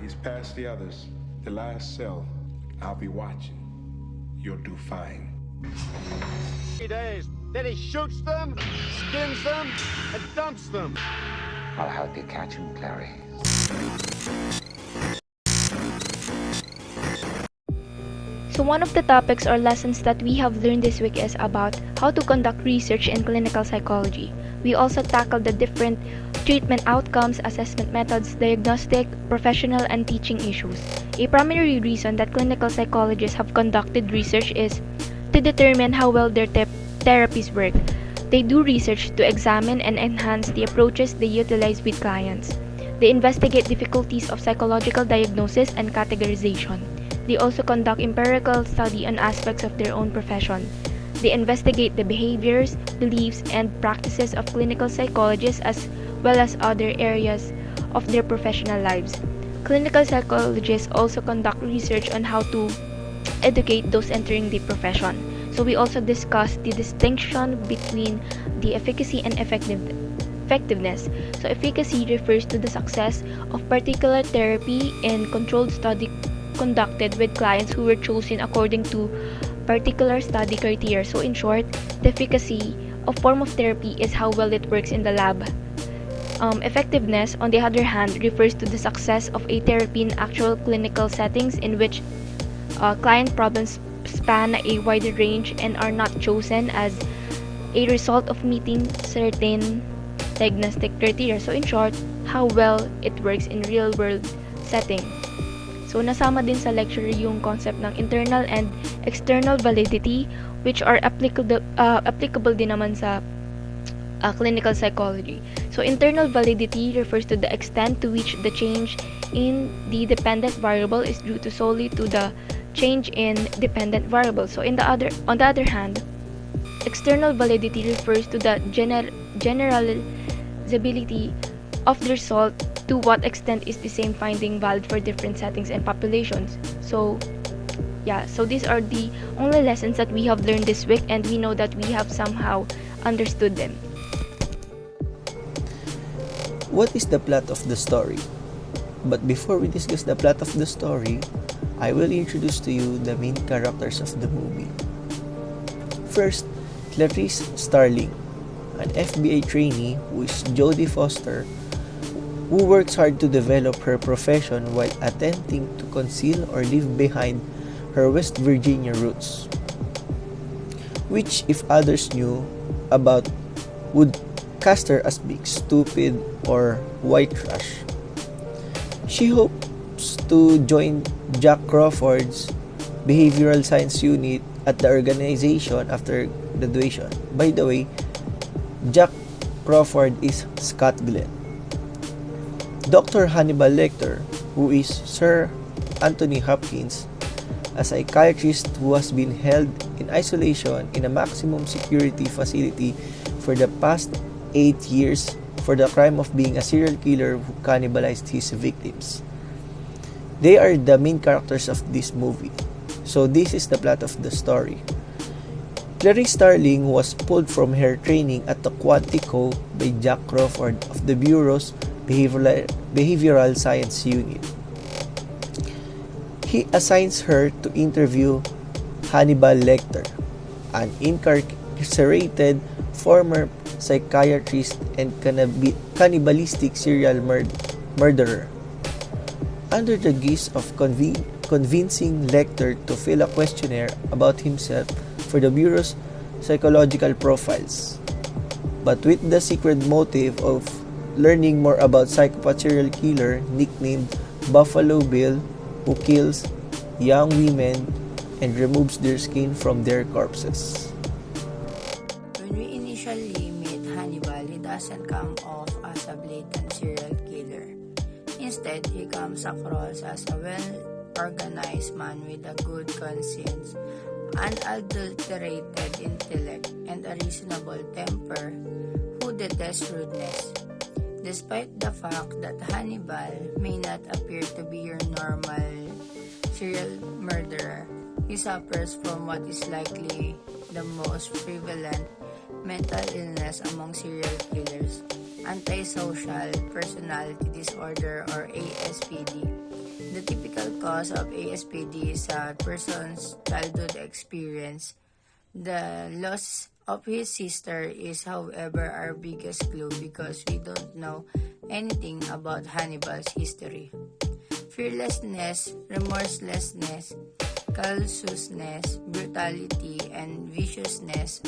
he's past the others. The last cell, I'll be watching. You'll do fine. 3 days. Then he shoots them, skins them, and dumps them. I'll help you catch him, Clary. So one of the topics or lessons that we have learned this week is about how to conduct research in clinical psychology. We also tackled the different treatment outcomes, assessment methods, diagnostic, professional, and teaching issues. A primary reason that clinical psychologists have conducted research is to determine how well their therapies work. They do research to examine and enhance the approaches they utilize with clients. They investigate difficulties of psychological diagnosis and categorization. They also conduct empirical study on aspects of their own profession. They investigate the behaviors, beliefs, and practices of clinical psychologists as well as other areas of their professional lives. Clinical psychologists also conduct research on how to educate those entering the profession. So we also discussed the distinction between the efficacy and effectiveness. So efficacy refers to the success of particular therapy in controlled study conducted with clients who were chosen according to particular study criteria. So in short, the efficacy of form of therapy is how well it works in the lab. Effectiveness, on the other hand, refers to the success of a therapy in actual clinical settings in which client problems span a wider range and are not chosen as a result of meeting certain diagnostic criteria. So in short, how well it works in real-world setting. So nasama din sa lecture yung concept ng internal and external validity which are applicable din naman sa clinical psychology. So internal validity refers to the extent to which the change in the dependent variable is due to solely to the change in dependent variable. So on the other hand, external validity refers to the generalizability of the result. To what extent is the same finding valid for different settings and populations. So these are the only lessons that we have learned this week, and we know that we have somehow understood them. What is the plot of the story? But before we discuss the plot of the story, I will introduce to you the main characters of the movie. First, Clarice Starling, an FBI trainee who is Jodie Foster, who works hard to develop her profession while attempting to conceal or leave behind her West Virginia roots, which if others knew about would cast her as being stupid or white trash. She hopes to join Jack Crawford's behavioral science unit at the organization after graduation. By the way, Jack Crawford is Scott Glenn. Dr. Hannibal Lecter, who is Sir Anthony Hopkins, a psychiatrist who has been held in isolation in a maximum security facility for the past 8 years for the crime of being a serial killer who cannibalized his victims. They are the main characters of this movie. So this is the plot of the story. Clarice Starling was pulled from her training at the Quantico by Jack Crawford of the Bureau's Behavioral Science Unit. He assigns her to interview Hannibal Lecter, an incarcerated former psychiatrist and cannibalistic serial murderer. Under the guise of convincing Lecter to fill a questionnaire about himself for the Bureau's psychological profiles, but with the secret motive of learning more about psychopath serial killer nicknamed Buffalo Bill, who kills young women and removes their skin from their corpses. When we initially meet Hannibal, he doesn't come off as a blatant serial killer. Instead, he comes across as a well-organized man with a good conscience, unadulterated intellect, and a reasonable temper who detests rudeness. Despite the fact that Hannibal may not appear to be your normal serial murderer, he suffers from what is likely the most prevalent mental illness among serial killers, antisocial personality disorder or ASPD. The typical cause of ASPD is a person's childhood experience. The loss of his sister is, however, our biggest clue because we don't know anything about Hannibal's history. Fearlessness, remorselessness, callousness, brutality, and viciousness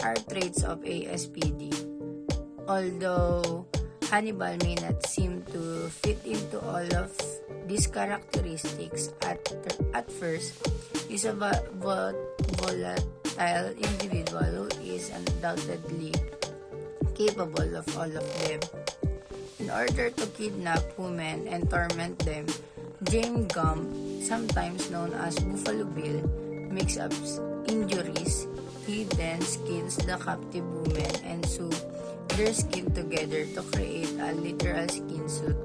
are traits of ASPD. Although Hannibal may not seem to fit into all of these characteristics at first, is a volatile individual who is undoubtedly capable of all of them. In order to kidnap women and torment them, Jane Gump, sometimes known as Buffalo Bill, makes up injuries. He then skins the captive women and sews their skin together to create a literal skin suit.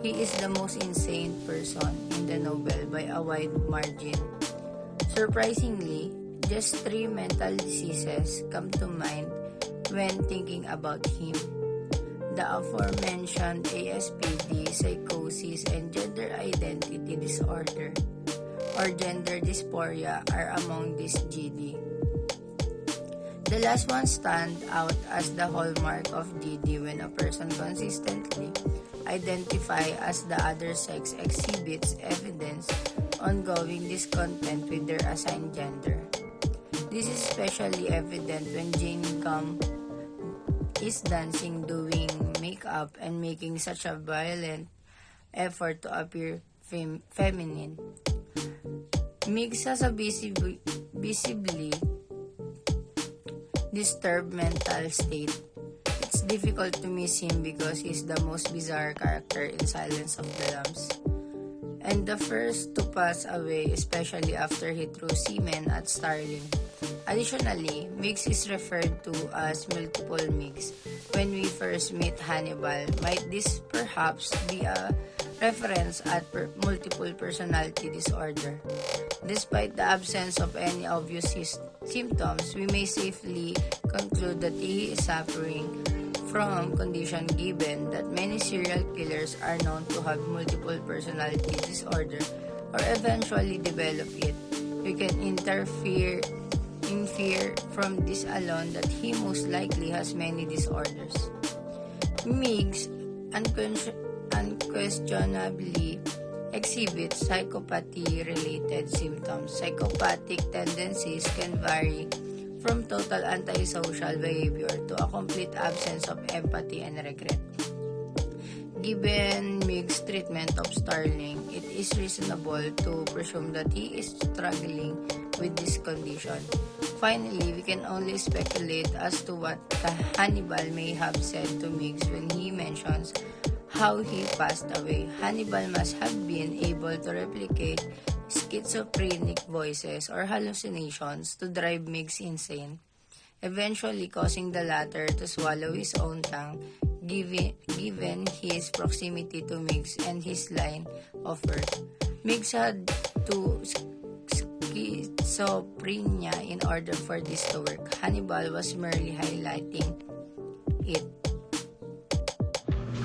He is the most insane person in the novel by a wide margin. Surprisingly, just 3 mental diseases come to mind when thinking about him. The aforementioned ASPD, psychosis, and gender identity disorder or gender dysphoria are among these GD. The last one stands out as the hallmark of GD when a person consistently identifies as the other sex exhibits evidence ongoing discontent with their assigned gender. This is especially evident when Jane Gump is dancing, doing makeup, and making such a violent effort to appear feminine. Mix has a visibly disturbed mental state. It's difficult to miss him because he's the most bizarre character in Silence of the Lambs, and the first to pass away, especially after he threw semen at Starling. Additionally, Mix is referred to as multiple Mix. When we first meet Hannibal, might this perhaps be a reference at multiple personality disorder? Despite the absence of any obvious symptoms, we may safely conclude that he is suffering from condition given that many serial killers are known to have multiple personality disorder or eventually develop it. We can infer from this alone that he most likely has many disorders. Meigs unquestionably exhibits psychopathy-related symptoms. Psychopathic tendencies can vary from total antisocial behavior to a complete absence of empathy and regret. Given Meigs' treatment of Starling, it is reasonable to presume that he is struggling with this condition. Finally, we can only speculate as to what Hannibal may have said to Meigs when he mentions how he passed away. Hannibal must have been able to replicate schizophrenic voices or hallucinations to drive Meigs insane, eventually causing the latter to swallow his own tongue, given his proximity to Meigs and his line of work. Meigs had to schizophrenia in order for this to work. Hannibal was merely highlighting it.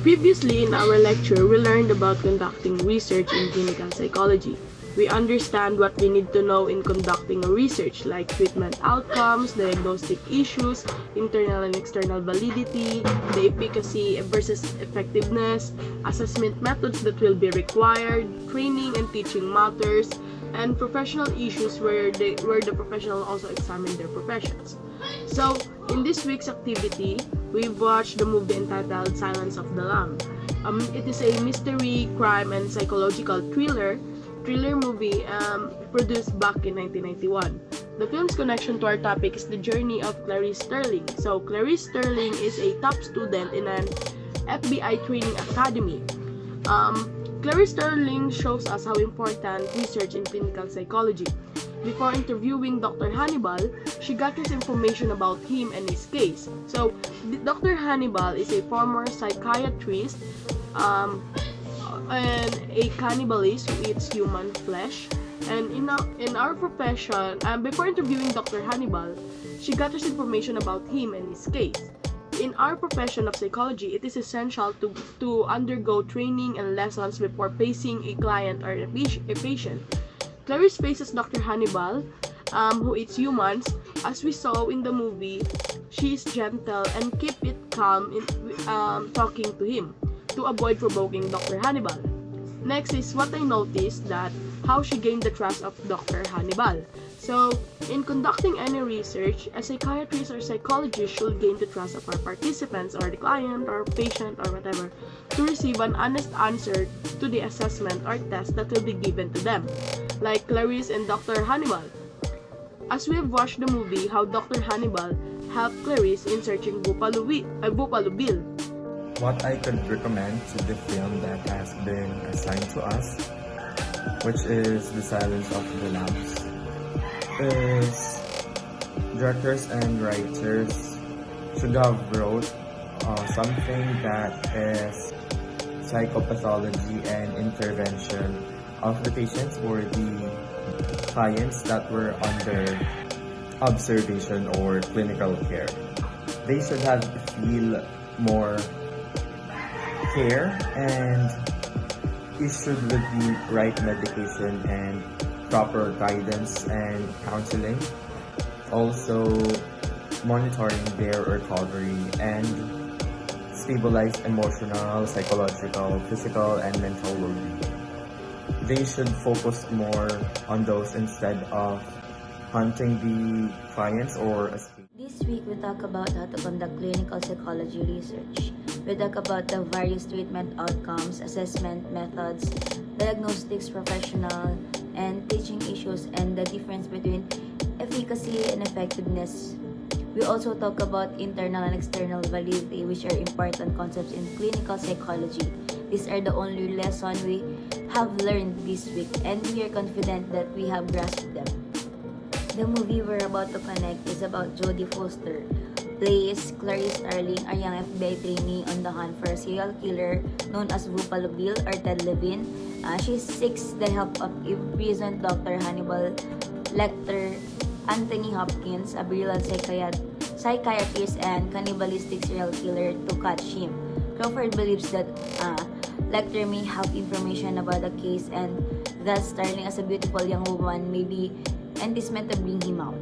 Previously in our lecture, we learned about conducting research in clinical psychology. We understand what we need to know in conducting a research, like treatment outcomes, diagnostic issues, internal and external validity, the efficacy versus effectiveness, assessment methods that will be required, training and teaching matters, and professional issues where the professional also examine their professions. So, in this week's activity, we've watched the movie entitled Silence of the Lambs. It is a mystery, crime, and psychological thriller movie produced back in 1991. The film's connection to our topic is the journey of Clarice Starling. So, Clarice Starling is a top student in an FBI training academy. Clarice Starling shows us how important research in clinical psychology. Before interviewing Dr. Hannibal, she got his information about him and his case. So, Dr. Hannibal is a former psychiatrist and a cannibalist who eats human flesh. And in our profession, before interviewing Dr. Hannibal, she got his information about him and his case. In our profession of psychology, it is essential to undergo training and lessons before facing a client or a patient. Clarice faces Dr. Hannibal, who eats humans. As we saw in the movie, she is gentle and keep it calm in talking to him to avoid provoking Dr. Hannibal. Next is what I noticed, that how she gained the trust of Dr. Hannibal. So, in conducting any research, a psychiatrist or psychologist should gain the trust of our participants or the client or patient or whatever to receive an honest answer to the assessment or test that will be given to them, like Clarice and Dr. Hannibal. As we have watched the movie, how Dr. Hannibal helped Clarice in searching Buffalo Bill. What I could recommend to the film that has been assigned to us, which is The Silence of the Lambs, is directors and writers should have wrote something that is psychopathology and intervention of the patients or the clients that were under observation or clinical care. They should have feel more care and issued with the right medication and proper guidance and counseling, also monitoring their recovery and stabilize emotional, psychological, physical, and mental well-being. They should focus more on those instead of hunting the clients or escape. This week, we talk about how to conduct clinical psychology research. We talk about the various treatment outcomes, assessment methods, diagnostics professional, and teaching issues, and the difference between efficacy and effectiveness. We also talk about internal and external validity, which are important concepts in clinical psychology. These are the only lessons we have learned this week, and we are confident that we have grasped them. The movie we're about to connect is about Jodie Foster, plays Clarice Starling, a young FBI trainee on the hunt for a serial killer known as Buffalo Bill or Ted Levine. She seeks the help of imprisoned Dr. Hannibal Lecter, Anthony Hopkins, a brilliant psychiatrist and cannibalistic serial killer, to catch him. Crawford believes that Lecter may have information about the case and that Starling, as a beautiful young woman, may be enticement to bring him out.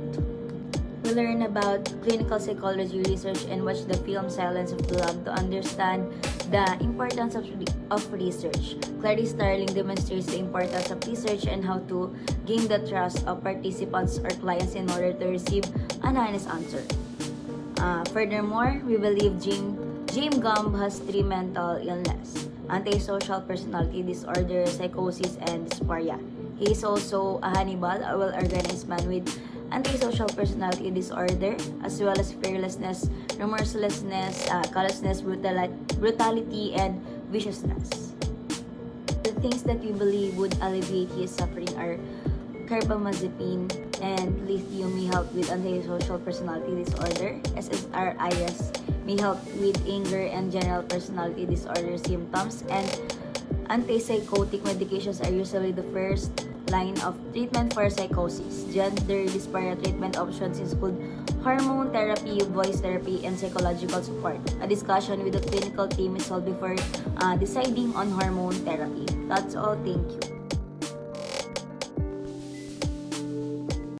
We learn about clinical psychology research and watch the film Silence of the Lambs to understand the importance of research. Clarice Starling demonstrates the importance of research and how to gain the trust of participants or clients in order to receive an honest answer. Furthermore, we believe James Gumb has 3 mental illness: antisocial personality disorder, psychosis, and dysphoria. He is also a Hannibal, a well-organized man with antisocial personality disorder, as well as fearlessness, remorselessness, callousness, brutality, and viciousness. The things that we believe would alleviate his suffering are carbamazepine and lithium may help with antisocial personality disorder. SSRIs may help with anger and general personality disorder symptoms, and antipsychotic medications are usually the first line of treatment for psychosis. Gender dysphoria treatment options include hormone therapy, voice therapy, and psychological support. A discussion with the clinical team is held before deciding on hormone therapy. That's all. Thank you.